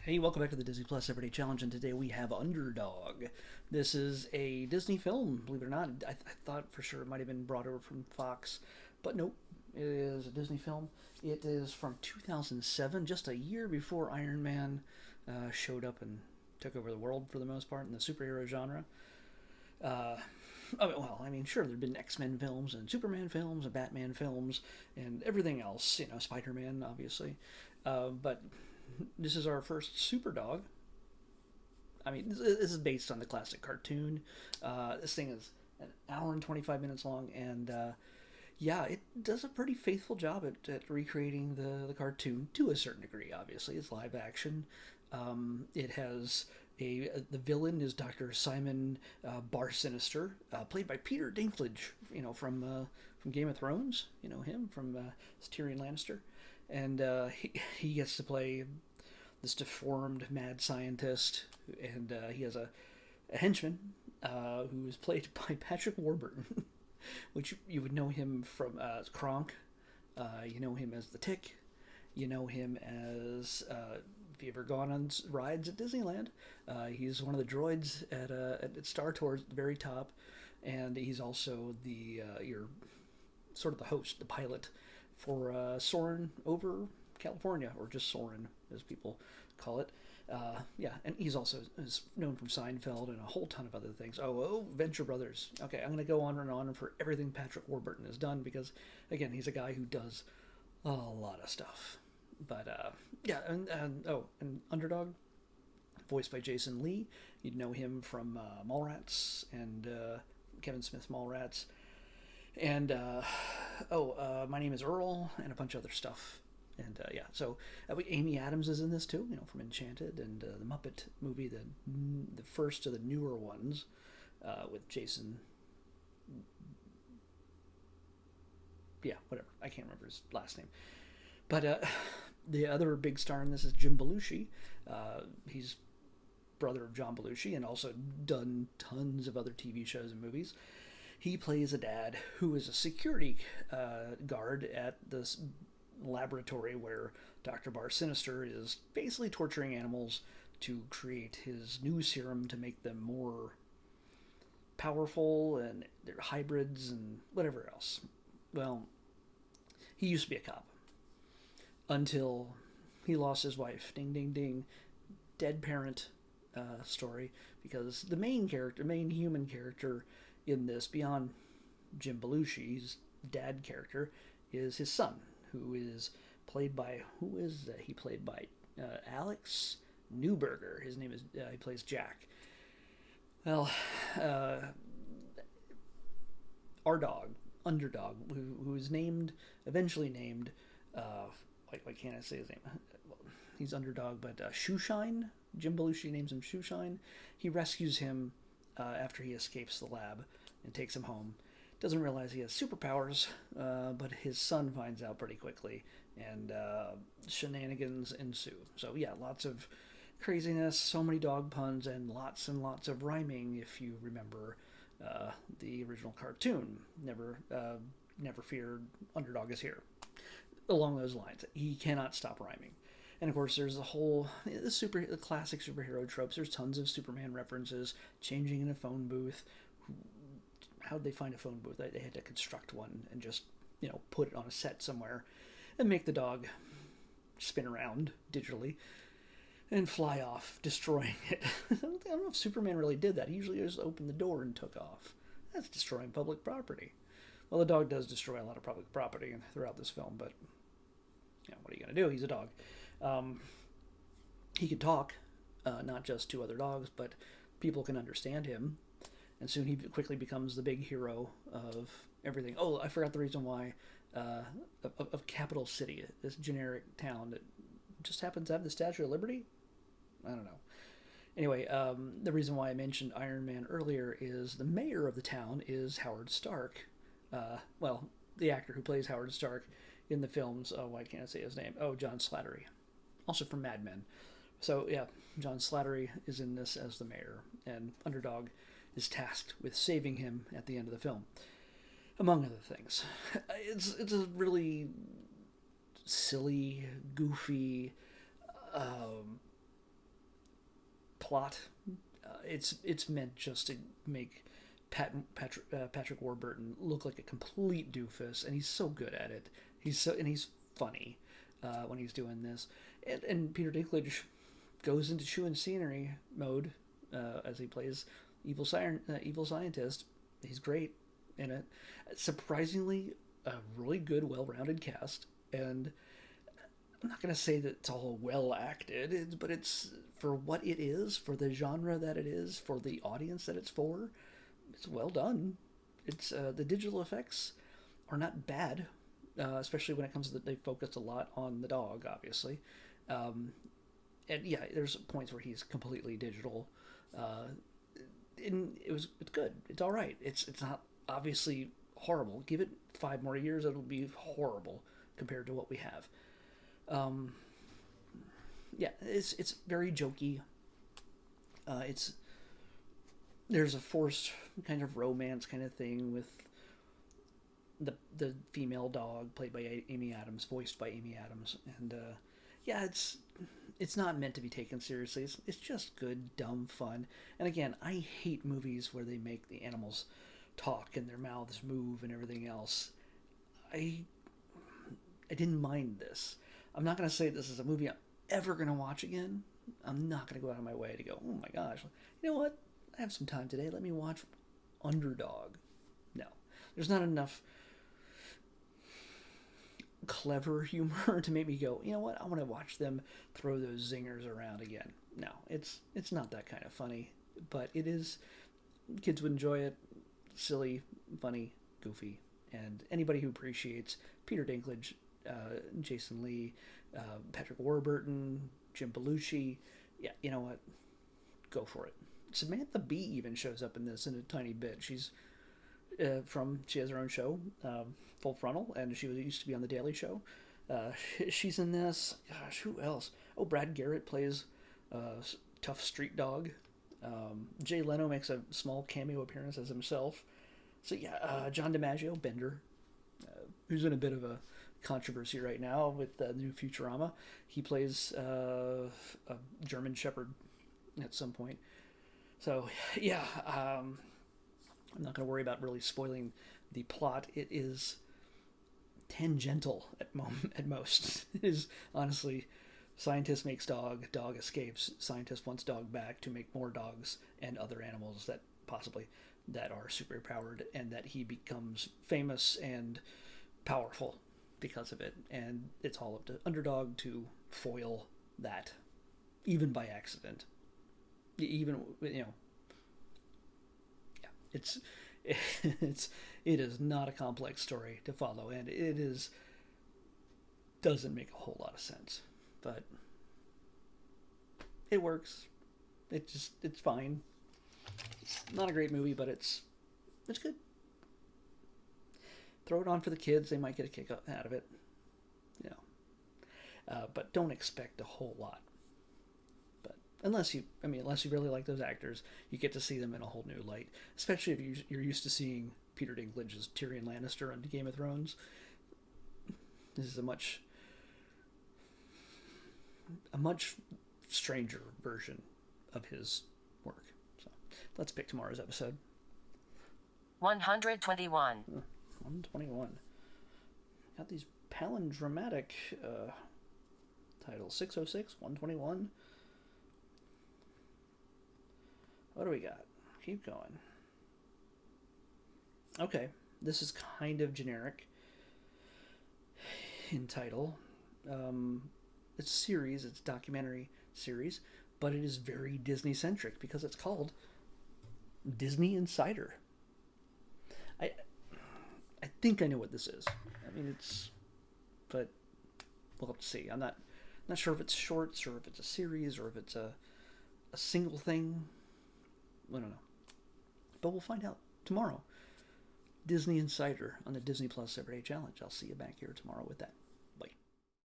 Hey, welcome back to the Disney Plus Everyday Challenge, and today we have Underdog. This is a Disney film, believe it or not. I thought for sure it might have been brought over from Fox, but nope, it is a Disney film. It is from 2007, just a year before Iron Man showed up and took over the world for the most part in the superhero genre. Uh, sure, there've been X-Men films and Superman films and Batman films and everything else, Spider-Man, obviously. But this is our first super dog. I mean, this is based on the classic cartoon. This thing is an hour and 25 minutes long, and yeah, it does a pretty faithful job at recreating the cartoon to a certain degree. Obviously, it's live action. It has the villain is Dr. Simon Bar Sinister, played by Peter Dinklage, from Game of Thrones. You know him from Tyrion Lannister, and he gets to play this deformed mad scientist, and he has a henchman who is played by Patrick Warburton, which you would know him from Kronk. You know him as the Tick. You know him as if you ever gone on rides at Disneyland, he's one of the droids at Star Tours at the very top, and he's also the your sort of the host, the pilot for Soarin' over California, or just Soarin' as people call it. Yeah, and he's also is known from Seinfeld and a whole ton of other things. Venture Brothers. Okay, I'm going to go on for everything Patrick Warburton has done because, again, he's a guy who does a lot of stuff. But yeah, and Underdog, voiced by Jason Lee. You'd know him from Mallrats and Kevin Smith Mallrats, and My Name Is Earl, and a bunch of other stuff. And yeah, so Amy Adams is in this too, from Enchanted and the Muppet movie, the first of the newer ones, with Jason. Yeah, whatever. I can't remember his last name. But the other big star in this is Jim Belushi. He's brother of John Belushi and also done tons of other TV shows and movies. He plays a dad who is a security guard at this laboratory where Dr. Bar Sinister is basically torturing animals to create his new serum to make them more powerful, and they're hybrids and whatever else. Well, he used to be a cop until he lost his wife. Ding, ding, ding. Dead parent story, because the main human character in this, beyond Jim Belushi's dad character, is his son, who is played by he played by Alex Newberger. His name is he plays Jack. Well, our dog, Underdog, who is eventually named, why can't I say his name? Well, he's Underdog, but Shoeshine. Jim Belushi names him Shoeshine. He rescues him after he escapes the lab and takes him home. Doesn't realize he has superpowers, but his son finds out pretty quickly, and shenanigans ensue. So yeah, lots of craziness, so many dog puns, and lots of rhyming. If you remember the original cartoon, never fear, Underdog is here. Along those lines, he cannot stop rhyming. And of course, there's the classic superhero tropes. There's tons of Superman references, changing in a phone booth. How'd they find a phone booth? They had to construct one and just, put it on a set somewhere and make the dog spin around digitally and fly off, destroying it. I don't know if Superman really did that. He usually just opened the door and took off. That's destroying public property. Well, the dog does destroy a lot of public property throughout this film, but what are you going to do? He's a dog. He can talk, not just to other dogs, but people can understand him. And soon he quickly becomes the big hero of everything. Oh, I forgot the reason why, of Capital City, this generic town that just happens to have the Statue of Liberty? I don't know. Anyway, the reason why I mentioned Iron Man earlier is the mayor of the town is Howard Stark. The actor who plays Howard Stark in the films. Oh, why can't I say his name? Oh, John Slattery. Also from Mad Men. So, yeah, John Slattery is in this as the mayor, and Underdog is tasked with saving him at the end of the film, among other things. It's a really silly, goofy, plot. It's meant just to make Patrick Warburton look like a complete doofus, and he's so good at it. He's funny when he's doing this, and Peter Dinklage goes into chewing scenery mode as he plays evil scientist. He's great in it. Surprisingly, a really good, well-rounded cast, and I'm not going to say that it's all well acted, but it's for what it is, for the genre that it is, for the audience that it's for. It's well done. It's the digital effects are not bad, especially when it comes to they focused a lot on the dog, obviously. And yeah, there's points where he's completely digital. And it's good. It's all right. It's not obviously horrible. Give it 5 more years, it'll be horrible compared to what we have. Yeah, it's very jokey. There's a forced kind of romance kind of thing with the female dog played by Amy Adams, voiced by Amy Adams, and yeah, it's not meant to be taken seriously. It's just good, dumb fun. And again, I hate movies where they make the animals talk and their mouths move and everything else. I didn't mind this. I'm not going to say this is a movie I'm ever going to watch again. I'm not going to go out of my way to go, oh my gosh, you know what? I have some time today. Let me watch Underdog. No. There's not enough clever humor to make me go, you know what? I want to watch them throw those zingers around again. No, it's not that kind of funny, but it is. Kids would enjoy it. Silly, funny, goofy, and anybody who appreciates Peter Dinklage, Jason Lee, Patrick Warburton, Jim Belushi, yeah, you know what? Go for it. Samantha Bee even shows up in this in a tiny bit. She's she has her own show, Full Frontal, and she used to be on The Daily Show. She's in this. Gosh, who else? Oh, Brad Garrett plays tough street dog. Jay Leno makes a small cameo appearance as himself. So yeah, John DiMaggio, Bender, who's in a bit of a controversy right now with the new Futurama. He plays a German Shepherd at some point. So yeah, I'm not going to worry about really spoiling the plot. It is tangential at most. It is honestly, scientist makes dog escapes, scientist wants dog back to make more dogs and other animals that are super powered, and that he becomes famous and powerful because of it, and it's all up to Underdog to foil that, even by accident. Even, you know, yeah, it is not a complex story to follow, and doesn't make a whole lot of sense, but it works. It's fine. It's not a great movie, but it's good. Throw it on for the kids; they might get a kick out of it, you know. But don't expect a whole lot. Unless you really like those actors, you get to see them in a whole new light. Especially if you're used to seeing Peter Dinklage as Tyrion Lannister on Game of Thrones. This is a much stranger version of his work. So let's pick tomorrow's episode. 121. 121. Got these palindromatic titles. 606, 121. What do we got? Keep going. Okay, this is kind of generic in title. It's a series, it's a documentary series, but it is very Disney-centric because it's called Disney Insider. I think I know what this is. I mean, but we'll have to see. I'm not sure if it's shorts or if it's a series or if it's a single thing. I don't know. But we'll find out tomorrow. Disney Insider on the Disney Plus Everyday Challenge. I'll see you back here tomorrow with that.